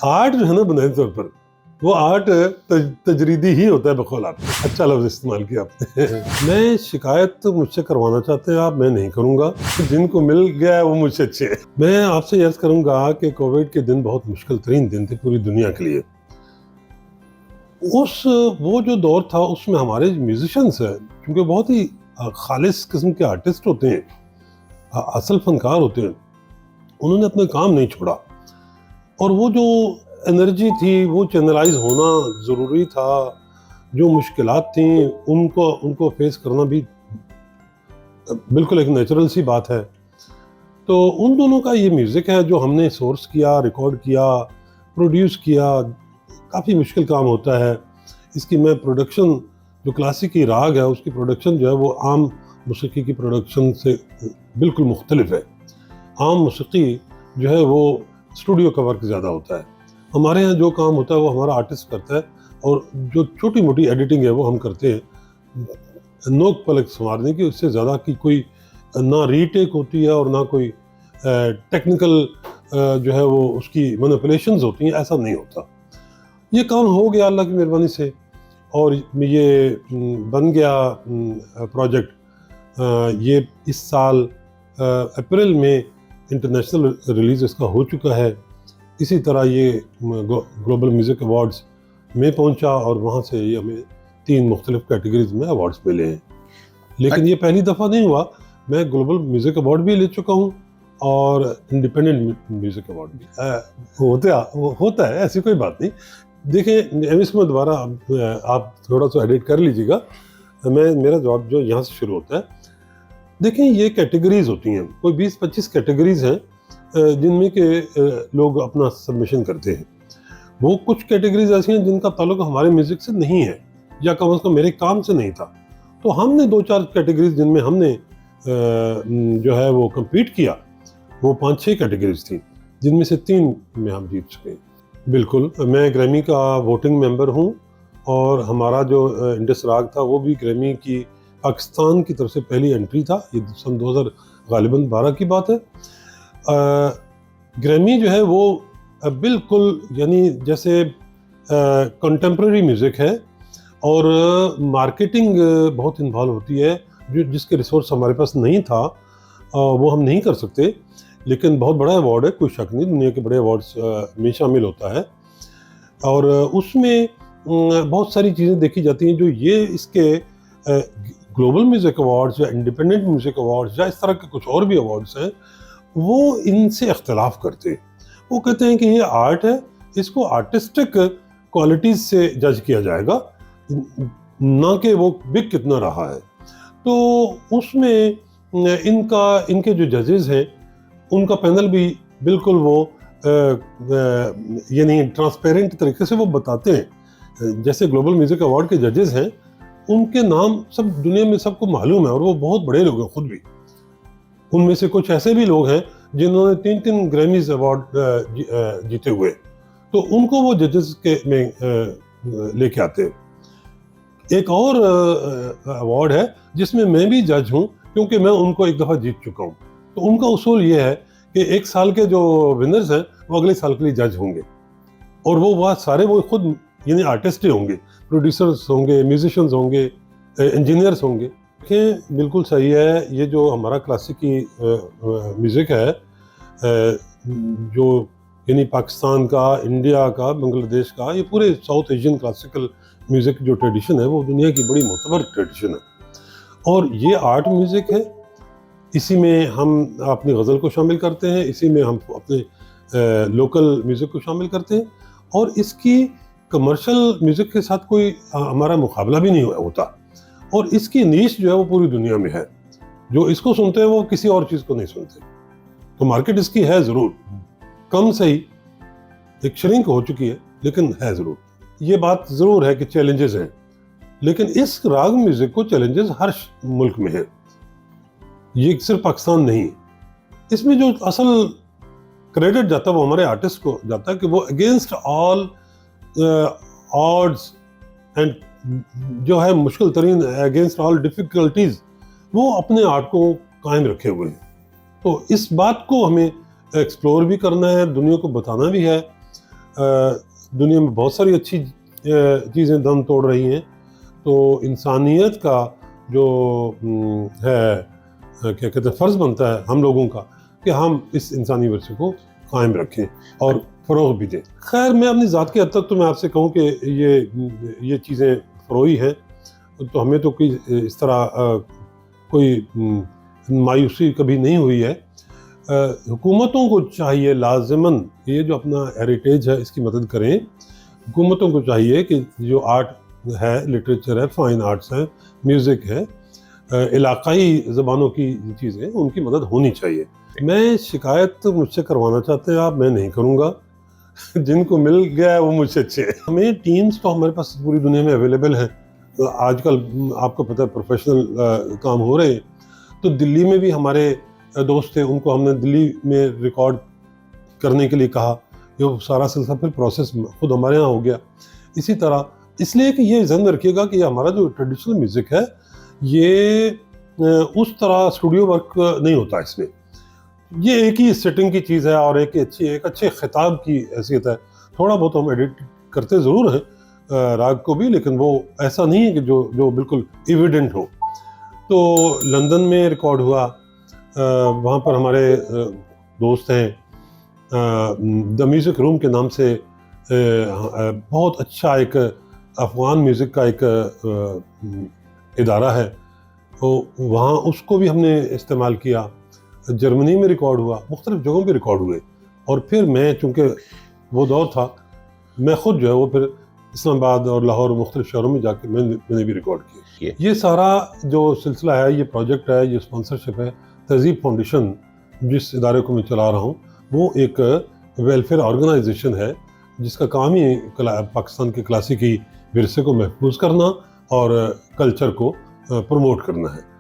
Art जो है ना बुनियादी तौर पर वो आर्ट तजरीदी ही होता है बकौल आर्ट। अच्छा लफ्ज़ इस्तेमाल किया आपने। मैं शिकायत तो मुझसे करवाना चाहते हैं आप, मैं नहीं करूँगा। जिनको मिल गया है वो मुझसे अच्छे हैं। मैं आपसे अर्ज़ करूँगा कि कोविड के दिन बहुत मुश्किल तरीन दिन थे पूरी दुनिया के लिए। वो जो दौर था उसमें हमारे म्यूजिशियंस हैं, क्योंकि बहुत ही खालिस किस्म के आर्टिस्ट होते हैं, असल फनकार होते हैं, उन्होंने अपना काम नहीं छोड़ा और वो जो एनर्जी थी वो चैनलाइज होना ज़रूरी था। जो मुश्किलात थी उनको फेस करना भी बिल्कुल एक नेचुरल सी बात है। तो उन दोनों का ये म्यूज़िक है जो हमने सोर्स किया, रिकॉर्ड किया, प्रोड्यूस किया। काफ़ी मुश्किल काम होता है इसकी। मैं प्रोडक्शन जो क्लासिकी राग है उसकी प्रोडक्शन जो है वो आम मौसीकी की प्रोडक्शन से बिल्कुल मुख्तलिफ है। आम मौसीकी जो है वो स्टूडियो का वर्क ज़्यादा होता है। हमारे यहाँ जो काम होता है वो हमारा आर्टिस्ट करता है और जो छोटी मोटी एडिटिंग है वो हम करते हैं, नोक पलक संवारने की। उससे ज़्यादा की कोई ना रीटेक होती है और ना कोई टेक्निकल जो है वो उसकी मैनिपुलेशंस होती हैं, ऐसा नहीं होता। ये काम हो गया अल्लाह की मेहरबानी से और ये बन गया प्रोजेक्ट। ये इस साल अप्रैल में इंटरनेशनल रिलीज़ इसका हो चुका है। इसी तरह ये ग्लोबल म्यूज़िक अवार्ड्स में पहुंचा और वहाँ से ये हमें 3 मुख्तलिफ कैटेगरीज में अवार्ड्स मिले हैं। लेकिन ये पहली दफ़ा नहीं हुआ, मैं ग्लोबल म्यूज़िक अवार्ड भी ले चुका हूँ और इंडिपेंडेंट म्यूज़िक अवार्ड भी होता है, ऐसी कोई बात नहीं। देखिए इसमें दोबारा आप थोड़ा सा एडिट कर लीजिएगा, मेरा जवाब जो यहाँ से शुरू होता है। देखिए ये कैटेगरीज होती हैं, कोई 20-25 कैटेगरीज हैं जिनमें के लोग अपना सबमिशन करते हैं। वो कुछ कैटेगरीज ऐसी हैं जिनका ताल्लुक हमारे म्यूज़िक से नहीं है या कम से कम मेरे काम से नहीं था। तो हमने 2-4 कैटेगरीज जिनमें हमने जो है वो कम्पीट किया, वो 5-6 कैटेगरीज थी जिनमें से 3 में हम जीत चुके। बिल्कुल, मैं ग्रैमी का वोटिंग मेंबर हूँ और हमारा जो इंडस राग था वो भी ग्रैमी की पाकिस्तान की तरफ से पहली एंट्री था। ये सन 2000 गालिबन 12 की बात है। ग्रैमी जो है वो बिल्कुल यानी जैसे कंटेम्प्रेरी म्यूज़िक है और मार्केटिंग बहुत इन्वॉल्व होती है, जो जिसके रिसोर्स हमारे पास नहीं था वो हम नहीं कर सकते। लेकिन बहुत बड़ा अवार्ड है, कोई शक नहीं, दुनिया के बड़े अवार्ड्स में शामिल होता है और उसमें बहुत सारी चीज़ें देखी जाती हैं जो ये इसके ग्लोबल म्यूज़िक अवार्ड्स या इंडिपेंडेंट म्यूज़िक अवार्ड्स या इस तरह के कुछ और भी अवार्ड्स हैं, वो इनसे इख्तलाफ करते हैं। वो कहते हैं कि ये आर्ट है, इसको आर्टिस्टिक क्वालिटीज़ से जज किया जाएगा, ना कि वो बिक कितना रहा है। तो उसमें इनके जो जजेस हैं उनका पैनल भी बिल्कुल वो यानी ट्रांसपेरेंट तरीके से वो बताते हैं। जैसे ग्लोबल म्यूज़िक अवार्ड के जजेस हैं, उनके नाम सब दुनिया में सबको मालूम है और वो बहुत बड़े लोग हैं खुद भी। उनमें से कुछ ऐसे भी लोग हैं जिन्होंने 3-3 ग्रैमीज अवार्ड जीते हुए, तो उनको वो जजेस के में लेके आते हैं। एक और अवार्ड है जिसमें मैं भी जज हूँ, क्योंकि मैं उनको एक दफ़ा जीत चुका हूँ। तो उनका उसूल ये है कि एक साल के जो विनर्स हैं वो अगले साल के लिए जज होंगे और वो सारे वो खुद यानी आर्टिस्ट ही होंगे, प्रोड्यूसर्स होंगे, म्यूजिशियंस होंगे, इंजीनियर्स होंगे। देखें बिल्कुल सही है, ये जो हमारा क्लासिकी म्यूज़िक है जो यानी पाकिस्तान का, इंडिया का, बांग्लादेश का, ये पूरे साउथ एशियन क्लासिकल म्यूज़िक जो ट्रेडिशन है वो दुनिया की बड़ी मोतबर ट्रेडिशन है और ये आर्ट म्यूज़िक है। इसी में हम अपनी गज़ल को शामिल करते हैं, इसी में हम अपने लोकल म्यूज़िक को शामिल करते हैं और इसकी कमर्शियल म्यूज़िक के साथ कोई हमारा मुकाबला भी नहीं होता और इसकी नीश जो है वो पूरी दुनिया में है। जो इसको सुनते हैं वो किसी और चीज़ को नहीं सुनते। तो मार्केट इसकी है ज़रूर, कम सही, एक श्रिंक हो चुकी है, लेकिन है ज़रूर। ये बात ज़रूर है कि चैलेंजेस हैं, लेकिन इस राग म्यूज़िक को चैलेंजेस हर मुल्क में हैं, ये सिर्फ पाकिस्तान नहीं। इसमें जो असल क्रेडिट जाता है वो हमारे आर्टिस्ट को जाता है कि वो अगेंस्ट ऑल ऑड्स एंड जो है मुश्किल तरीन, अगेंस्ट ऑल डिफ़िकल्टीज़, वो अपने आर्ट को कायम रखे हुए हैं। तो इस बात को हमें एक्सप्लोर भी करना है, दुनिया को बताना भी है दुनिया में बहुत सारी अच्छी चीज़ें दम तोड़ रही हैं, तो इंसानियत का जो क्या कहते हैं फ़र्ज़ बनता है हम लोगों का कि हम इस इंसानी विरसे को कायम रखें और फ़रोग़ भी दें। खैर, मैं अपनी ज़ात की हद तक तो मैं आपसे कहूँ कि ये चीज़ें फ़रोई हैं, तो हमें तो कोई इस तरह कोई मायूसी कभी नहीं हुई है। हुकूमतों को चाहिए लाज़िमन ये जो अपना हेरिटेज है इसकी मदद करें। हुकूमतों को चाहिए कि जो आर्ट है, लिटरेचर है, फ़ाइन आर्ट्स हैं, म्यूज़िक है, इलाक़ाई ज़बानों की चीज़ें, उनकी मदद होनी चाहिए। मैं शिकायत मुझसे करवाना चाहते हैं आप, मैं नहीं करूँगा। जिनको मिल गया है वो मुझसे अच्छे हैं। हमें टीम्स तो हमारे पास पूरी दुनिया में अवेलेबल हैं। तो आजकल आपको पता है प्रोफेशनल काम हो रहे हैं। तो दिल्ली में भी हमारे दोस्त थे, उनको हमने दिल्ली में रिकॉर्ड करने के लिए कहा। ये सारा सिलसिला फिर प्रोसेस खुद हमारे यहाँ हो गया। इसी तरह इसलिए कि ये ज़हन में रखिएगा कि हमारा जो ट्रेडिशनल म्यूज़िक है ये उस तरह स्टूडियो वर्क नहीं होता इसमें। ये एक ही सेटिंग की चीज़ है और एक अच्छे खिताब की हैसियत है। थोड़ा बहुत हम एडिट करते ज़रूर हैं राग को भी, लेकिन वो ऐसा नहीं है कि जो बिल्कुल एविडेंट हो। तो लंदन में रिकॉर्ड हुआ, वहाँ पर हमारे दोस्त हैं द म्यूज़िक रूम के नाम से, बहुत अच्छा एक अफ़गान म्यूज़िक का एक इदारा है, तो वहाँ उसको भी हमने इस्तेमाल किया। जर्मनी में रिकॉर्ड हुआ, मुख्तलिफ़ जगहों पे रिकॉर्ड हुए। और फिर मैं, चूँकि वो दौर था, मैं ख़ुद जो है वो फिर इस्लामाबाद और लाहौर और मुख्तलिफ़ शहरों में जाके मैंने भी रिकॉर्ड किया। ये सारा जो सिलसिला है, ये प्रोजेक्ट है, ये स्पॉन्सरशिप है, तहज़ीब फाउंडेशन जिस इदारे को मैं चला रहा हूँ, वो एक वेलफेयर ऑर्गेनाइजेशन है जिसका काम ही पाकिस्तान के क्लासिकी विरसे को महफूज करना और कल्चर को प्रमोट करना है।